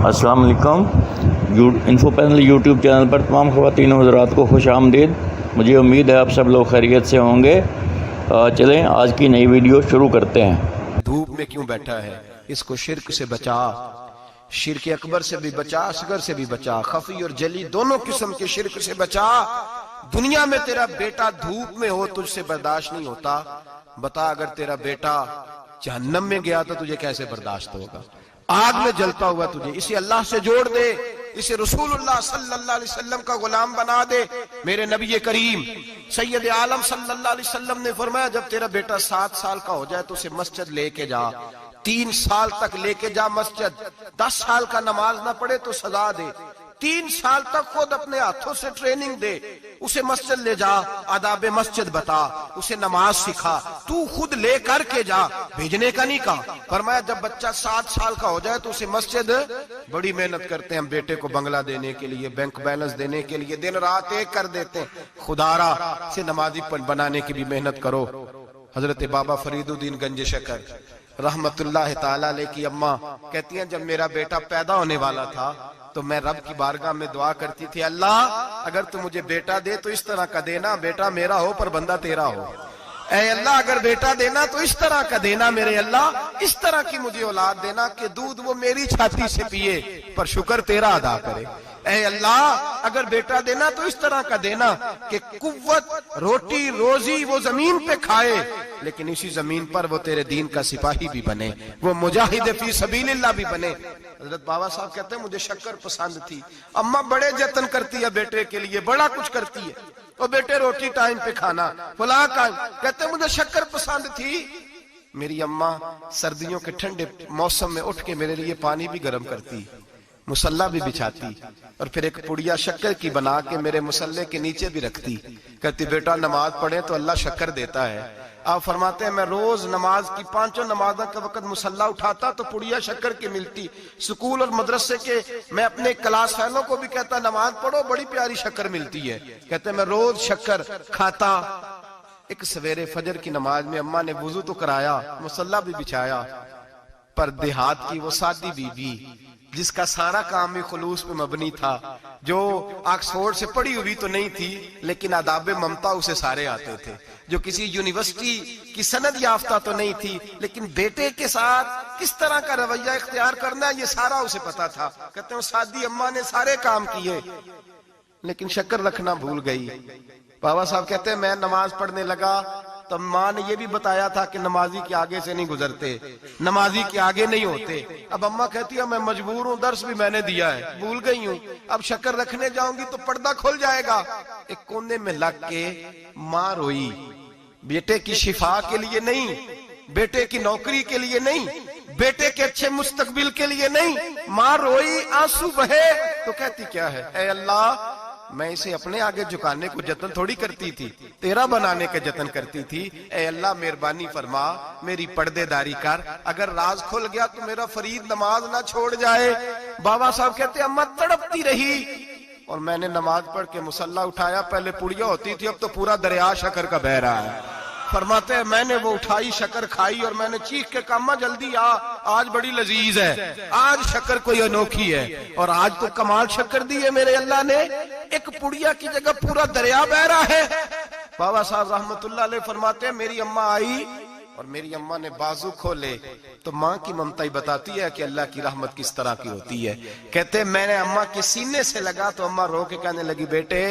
السلام علیکم۔ Info panel YouTube channel پر تمام خواتین و حضرات کو خوش آمدید۔ مجھے امید ہے آپ سب لوگ خیریت سے ہوں گے۔ چلیں آج کی نئی ویڈیو شروع کرتے ہیں۔ دھوپ میں کیوں بیٹھا ہے؟ اس کو شرک سے بچا، شرک اکبر سے بھی بچا، اصغر سے بھی بچا، خفی اور جلی دونوں قسم کے شرک سے بچا۔ دنیا میں تیرا بیٹا دھوپ میں ہو تجھ سے برداشت نہیں ہوتا، بتا اگر تیرا بیٹا جہنم میں گیا تو تجھے کیسے برداشت ہوگا؟ آگ میں جلتا ہوا تجھے، اسے اللہ سے جوڑ دے، اسے رسول اللہ صلی اللہ علیہ وسلم کا غلام بنا دے۔ میرے نبی کریم سید عالم صلی اللہ علیہ وسلم نے فرمایا جب تیرا بیٹا 7 سال کا ہو جائے تو اسے مسجد لے کے جا، 3 سال تک لے کے جا مسجد، 10 سال کا نماز نہ پڑھے تو سزا دے، 3 سال تک خود اپنے ہاتھوں سے ٹریننگ دے، اسے مسجد لے جا، آداب مسجد بتا، اسے نماز سکھا، تو خود لے کر کے جا، بھیجنے کا نہیں کہا۔ فرمایا جب بچہ 7 سال کا ہو جائے تو اسے مسجد، بڑی محنت کرتے ہیں ہم بیٹے کو بنگلہ دینے کے لیے، بینک بیلنس دینے کے لیے، دن رات ایک کر دیتے ہیں، خدا را اسے نمازی بنانے کی بھی محنت کرو۔ حضرت بابا فرید الدین گنج شکر رحمت اللہ تعالی علیہ کی اماں کہتی ہیں جب میرا بیٹا پیدا ہونے والا تھا تو میں رب کی بارگاہ میں دعا کرتی تھی، اللہ اگر تو مجھے بیٹا دے تو اس طرح کا دینا بیٹا میرا ہو پر بندہ تیرا ہو، اے اللہ اگر بیٹا دینا تو اس طرح کا دینا میرے اللہ، اس طرح کی مجھے اولاد دینا کہ دودھ وہ میری چھاتی سے پیے پر شکر تیرا ادا کرے، اے اللہ اگر بیٹا دینا تو اس طرح کا دینا کہ قوت روٹی روزی وہ زمین پہ کھائے لیکن اسی زمین پر وہ تیرے دین کا سپاہی بھی بنے، وہ مجاہد فی سبیل اللہ بھی بنے۔ حضرت بابا صاحب کہتے ہیں مجھے شکر پسند تھی، اماں بڑے جتن کرتی ہے بیٹے کے لیے، بڑا کچھ کرتی ہے، اور بیٹے روٹی ٹائم پہ کھانا فلاں کا، کہتے ہیں مجھے شکر پسند تھی۔ میری اماں سردیوں کے ٹھنڈے موسم میں اٹھ کے میرے لیے پانی بھی گرم کرتی، مصلی بھی بچھاتی، اور پھر ایک پڑیا شکر کی بنا کے میرے مصلی کے نیچے بھی رکھتی، کہتی بیٹا نماز پڑھیں تو اللہ شکر دیتا ہے۔ آپ فرماتے ہیں میں روز نماز کی 5 نمازوں کے وقت مصلی اٹھاتا تو پڑیا شکر کی ملتی، سکول اور مدرسے کے میں اپنے کلاس فیلوں کو بھی کہتا نماز پڑھو بڑی پیاری شکر ملتی ہے، کہتے ہیں میں روز شکر کھاتا۔ ایک سویرے فجر کی نماز میں اماں نے وضو تو کرایا، مصلی بھی بچھایا، پر دیہات کی وہ سادی بی بی جس کا سارا کام بھی خلوص پہ مبنی تھا، جو آکسفورڈ سے پڑھی ہوئی تو نہیں تھی لیکن آداب ممتا اسے سارے آتے تھے، جو کسی یونیورسٹی کی سند یافتہ تو نہیں تھی لیکن بیٹے کے ساتھ کس طرح کا رویہ اختیار کرنا ہے یہ سارا اسے پتا تھا۔ کہتے ہیں سادی اماں نے سارے کام کیے لیکن شکر رکھنا بھول گئی۔ بابا صاحب کہتے ہیں میں نماز پڑھنے لگا تو ماں نے یہ بھی بتایا تھا کہ نمازی کے آگے سے نہیں گزرتے، نمازی کے آگے نہیں ہوتے۔ اب اماں کہتی ہے میں مجبور ہوں، درس بھی میں نے دیا ہے، بھول گئی ہوں، اب شکر رکھنے جاؤں گی تو پردہ کھل جائے گا۔ ایک کونے میں لگ کے ماں روئی، بیٹے کی شفا کے لیے نہیں، بیٹے کی نوکری کے لیے نہیں، بیٹے کے اچھے مستقبل کے لیے نہیں، ماں روئی، آنسو بہے تو کہتی کیا ہے، اے اللہ میں اسے اپنے آگے جھکانے کو جتن تھوڑی کرتی تھی، تیرا بنانے کا جتن کرتی تھی، اے اللہ مہربانی فرما میری پردے داری کر، اگر راز کھل گیا تو میرا فرید نماز نہ چھوڑ جائے۔ بابا صاحب کہتے ہیں اماں تڑپتی رہی اور میں نے نماز پڑھ کے مصلی اٹھایا، پہلے پڑیا ہوتی تھی اب تو پورا دریا شکر کا بہ رہا ہے۔ فرماتے ہیں میں نے وہ اٹھائی شکر کھائی اور میں نے چیخ کے کہا اماں جلدی آج بڑی لذیذ ہے، آج شکر کوئی انوکھی ہے، اور آج تو کمال شکر دی ہے میرے اللہ نے، ایک پڑیا کی جگہ پورا دریا بہ رہا ہے۔ بابا صاحب رحمت اللہ علیہ فرماتے ہیں میری اماں آئی اور میری اماں نے بازو کھولے تو ماں کی ممتا ہی بتاتی ہے کہ اللہ کی رحمت کس طرح کی ہوتی ہے۔ کہتے ہیں میں نے اماں کے سینے سے لگا تو اماں رو کے کہنے لگی بیٹے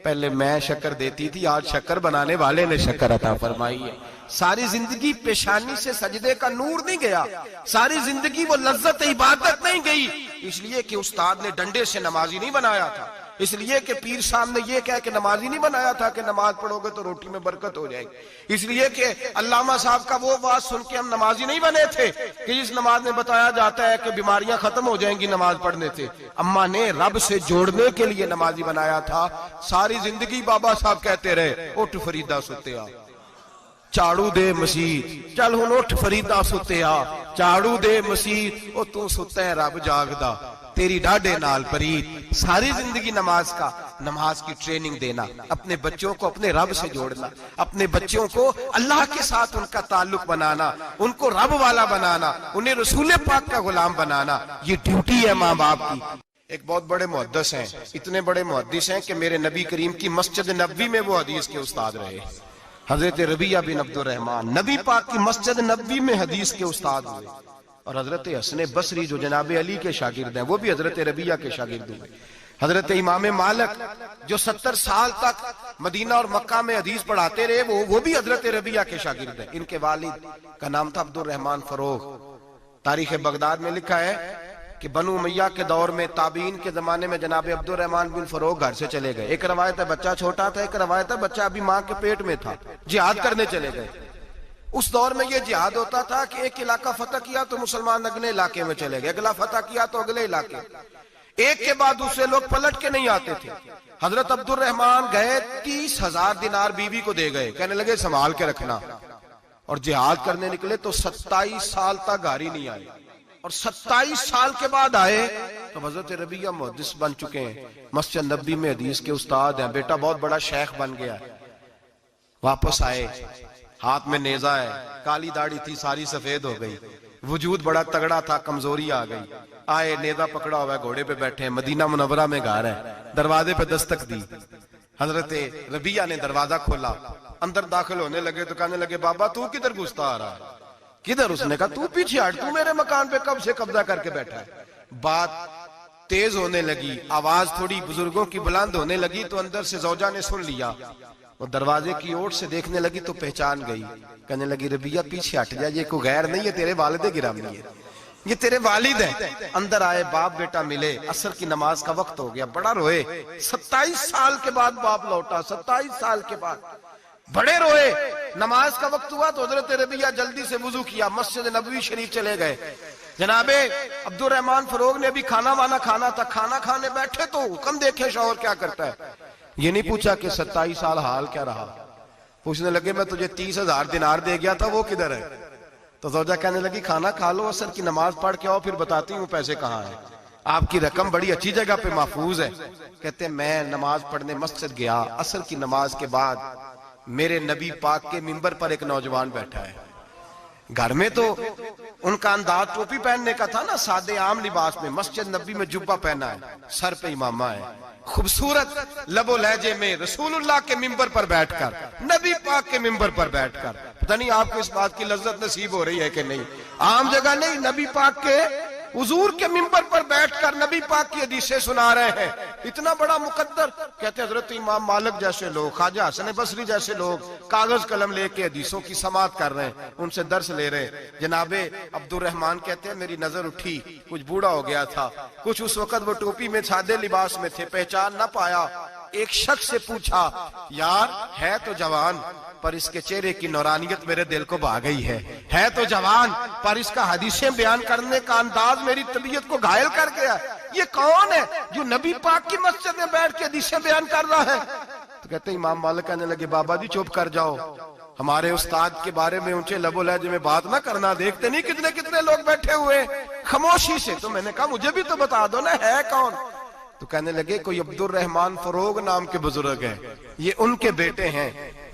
پہلے میں شکر دیتی تھی، آج شکر بنانے والے نے شکر عطا فرمائی ہے۔ ساری زندگی پیشانی سے سجدے کا نور نہیں گیا، ساری زندگی وہ لذت عبادت نہیں گئی، اس لیے کہ استاد نے ڈنڈے سے نمازی نہیں بنایا تھا، اس لیے کہ پیر صاحب نے یہ کہہ کہ نمازی نہیں بنایا تھا کہ نماز پڑھو گے تو روٹی میں برکت ہو جائے گی، اس لیے کہ علامہ صاحب کا وہ واز سن کے ہم نمازی نہیں بنے تھے کہ جس نماز میں بتایا جاتا ہے کہ بیماریاں ختم ہو جائیں گی نماز پڑھنے سے، اماں نے رب سے جوڑنے کے لیے نمازی بنایا تھا۔ ساری زندگی بابا صاحب کہتے رہے اٹھ فریدہ ستیا چاڑو دے مسیح، چل ہن اٹھ فریدہ ستیا چاڑو دے مسیح، او تو ستا ہے رب جاگدا، تیری ڈاڈے نال پرید، ساری زندگی نماز کی ٹریننگ دینا، اپنے بچوں کو اپنے رب سے جوڑنا، اپنے بچوں کو اللہ کے ساتھ ان کا تعلق بنانا، ان کو رب والا بنانا، انہیں رسول پاک کا غلام بنانا، یہ ڈیوٹی ہے ماں باپ کی۔ ایک بہت بڑے محدث ہیں، اتنے بڑے محدث ہیں کہ میرے نبی کریم کی مسجد نبوی میں وہ حدیث کے استاد رہے، حضرت ربیعہ بن عبد الرحمن نبی پاک کی مسجد نبوی میں حدیث کے استاد ہوئے، اور حضرت حسن بصری جو جناب علی کے شاگرد ہیں وہ بھی حضرت ربیعہ کے شاگرد ہوئے، حضرت امام مالک جو 70 سال تک مدینہ اور مکہ میں حدیث پڑھاتے رہے وہ بھی حضرت ربیعہ کے شاگرد ہیں۔ ان کے والد کا نام تھا عبد الرحمن فروغ۔ تاریخ بغداد میں لکھا ہے کہ بنو امیہ کے دور میں تابعین کے زمانے میں جناب عبد الرحمن بن فروغ گھر سے چلے گئے، ایک روایت ہے بچہ چھوٹا تھا، ایک روایت ہے بچہ ابھی ماں کے پیٹ میں تھا، جہاد کرنے چلے گئے۔ اس دور میں یہ جہاد ہوتا تھا کہ ایک علاقہ فتح کیا تو مسلمان اگلے علاقے میں چلے گئے، اگلا فتح کیا تو اگلے علاقے، ایک کے بعد دوسرے لوگ پلٹ کے نہیں آتے تھے۔ حضرت عبد الرحمن گئے 30,000 دینار بیوی کو دے گئے، کہنے لگے سنبھال کے رکھنا، اور جہاد کرنے نکلے تو 27 سال تک گھر ہی نہیں آئے، اور 27 سال کے بعد آئے تو حضرت ربیعہ محدث بن چکے ہیں، مسجد نبوی میں حدیث کے استاد ہیں، بیٹا بہت بڑا شیخ بن گیا ہے۔ واپس آئے، ہاتھ میں نیزہ ہے، کالی داڑھی تھی ساری سفید ہو گئی، وجود بڑا تگڑا تھا، کمزوری آ گئی، آئے نیزہ پکڑا ہوا ہے، گھوڑے پہ بیٹھے ہیں، مدینہ منورہ میں گھر ہے، دروازے پہ دستک دی، حضرت ربیعہ نے دروازہ کھولا، اندر داخل ہونے لگے تو کہنے لگے بابا تو کدھر گھستا آ رہا ہے؟ کدھر؟ اس نے کہا تو پیچھے ہٹ، تو میرے مکان پہ کب سے قبضہ کر کے بیٹھا ہے۔ بات تیز ہونے لگی، آواز تھوڑی بزرگوں کی بلند ہونے لگی تو اندر سے زوجہ نے سن لیا، وہ دروازے کی اوٹ سے دیکھنے لگی تو پہچان گئی، کہنے لگی ربیعہ پیچھے ہٹ جا، یہ کوئی غیر نہیں ہے، تیرے والد گرامی ہے، یہ تیرے والد ہیں۔ اندر آئے، باپ بیٹا ملے، عصر کی نماز کا وقت ہو گیا، بڑا روئے، 27 سال کے بعد باپ لوٹا، 27 سال کے بعد بڑے روئے۔ نماز کا وقت ہوا تو حضرت ربیعہ جلدی سے وضو کیا، مسجد نبوی شریف چلے گئے۔ جناب عبد الرحمن فروغ نے بھی کھانا وانا کھانا تھا، کھانا کھانے بیٹھے تو حکم دیکھے شوہر کیا کرتا ہے، یہ نہیں پوچھا کہ 27 سال حال کیا رہا، پوچھنے لگے میں تجھے 30,000 دینار دے گیا تھا وہ کدھر ہے؟ تو زوجہ کہنے لگی کھانا کھا لو، عصر کی نماز پڑھ کے آؤ، پھر بتاتی ہوں پیسے کہاں ہیں، آپ کی رقم بڑی اچھی جگہ پہ محفوظ ہے۔ کہتے ہیں میں نماز پڑھنے مسجد گیا، عصر کی نماز کے بعد میرے نبی پاک کے منبر پر ایک نوجوان بیٹھا ہے، گھر میں تو ان کا انداز ٹوپی پہننے کا تھا نا، سادے عام لباس میں، مسجد نبی میں جبہ پہنا ہے، سر پہ امامہ ہے، خوبصورت لب و لہجے میں رسول اللہ کے منبر پر بیٹھ کر، نبی پاک کے منبر پر بیٹھ کر، پتہ نہیں آپ کو اس بات کی لذت نصیب ہو رہی ہے کہ نہیں، عام جگہ نہیں، نبی پاک کے حضور کے منبر پر بیٹھ کر نبی پاک کی حدیثیں سنا رہے ہیں، اتنا بڑا مقدر۔ کہتے حضرت امام مالک جیسے لوگ، خواجہ حسن بصری جیسے لوگ کاغذ قلم لے کے حدیثوں کی سماعت کر رہے ہیں، ان سے درس لے رہے ہیں۔ جناب عبد الرحمن کہتے ہیں میری نظر اٹھی، کچھ بوڑھا ہو گیا تھا، کچھ اس وقت وہ ٹوپی میں سادے لباس میں تھے، پہچان نہ پایا، ایک شخص سے پوچھا یار ہے تو جوان پر اس کے چہرے کی نورانیت میرے دل کو بھا گئی ہے تو جوان پر اس کا حدیثیں بیان کرنے کا انداز میری طبیعت کو گھائل کر گیا، یہ کون ہے جو نبی پاک کی مسجد میں بیٹھ کے حدیثیں بیان کر رہا ہے؟ تو کہتے ہیں امام مالک کہنے لگے بابا جی چپ کر جاؤ، ہمارے استاد کے بارے میں اونچے لب و لہجے میں بات نہ کرنا، دیکھتے نہیں کتنے کتنے لوگ بیٹھے ہوئے خاموشی سے۔ تو میں نے کہا مجھے بھی تو بتا دو نا ہے کون؟ تو کہنے لگے کوئی عبد الرحمن فروغ نام کے بزرگ ہیں، یہ ان کے بیٹے ہیں،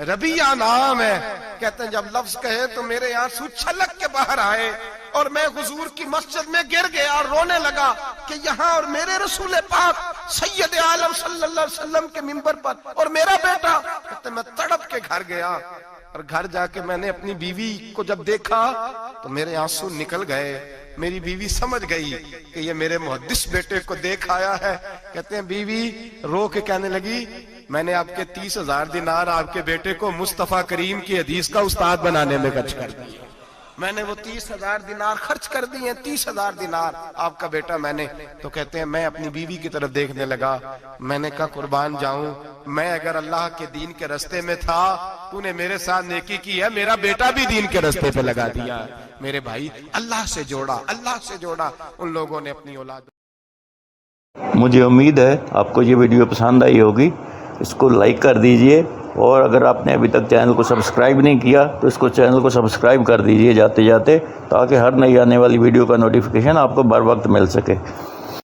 ربیعہ نام ہے۔ کہتے ہیں جب لفظ کہے تو میرے آنسو چھلک کے باہر آئے اور میں حضور کی مسجد میں گر گیا اور رونے لگا کہ یہاں اور میرے رسول پاک سید عالم صلی اللہ علیہ وسلم کے منبر پر اور میرا بیٹا۔ کہتے ہیں میں تڑپ کے گھر گیا اور گھر جا کے میں نے اپنی بیوی کو جب دیکھا تو میرے آنسو نکل گئے، میری بیوی سمجھ گئی کہ یہ میرے محدث بیٹے کو دیکھ آیا ہے۔ کہتے ہیں بیوی رو کے کہنے لگی میں نے آپ کے 30,000 دینار آپ کے بیٹے کو مصطفیٰ کریم کی حدیث کا استاد بنانے میں خرچ کر دی، میں نے وہ 30,000 دینار خرچ کر دی ہیں، 30,000 دینار آپ کا بیٹا میں نے۔ تو کہتے ہیں میں اپنی بیوی کی طرف دیکھنے لگا، میں نے کہا قربان جاؤں، میں اگر اللہ کے دین کے رستے میں تھا تو نے میرے ساتھ نیکی کی ہے، میرا بیٹا بھی دین کے رستے پہ لگا دیا۔ میرے بھائی اللہ سے جوڑا ان لوگوں نے اپنی اولاد۔ مجھے امید ہے آپ کو یہ ویڈیو پسند آئی ہوگی، اس کو لائک کر دیجئے، اور اگر آپ نے ابھی تک چینل کو سبسکرائب نہیں کیا تو اس کو چینل کو سبسکرائب کر دیجئے جاتے جاتے، تاکہ ہر نئی آنے والی ویڈیو کا نوٹیفیکیشن آپ کو بر وقت مل سکے۔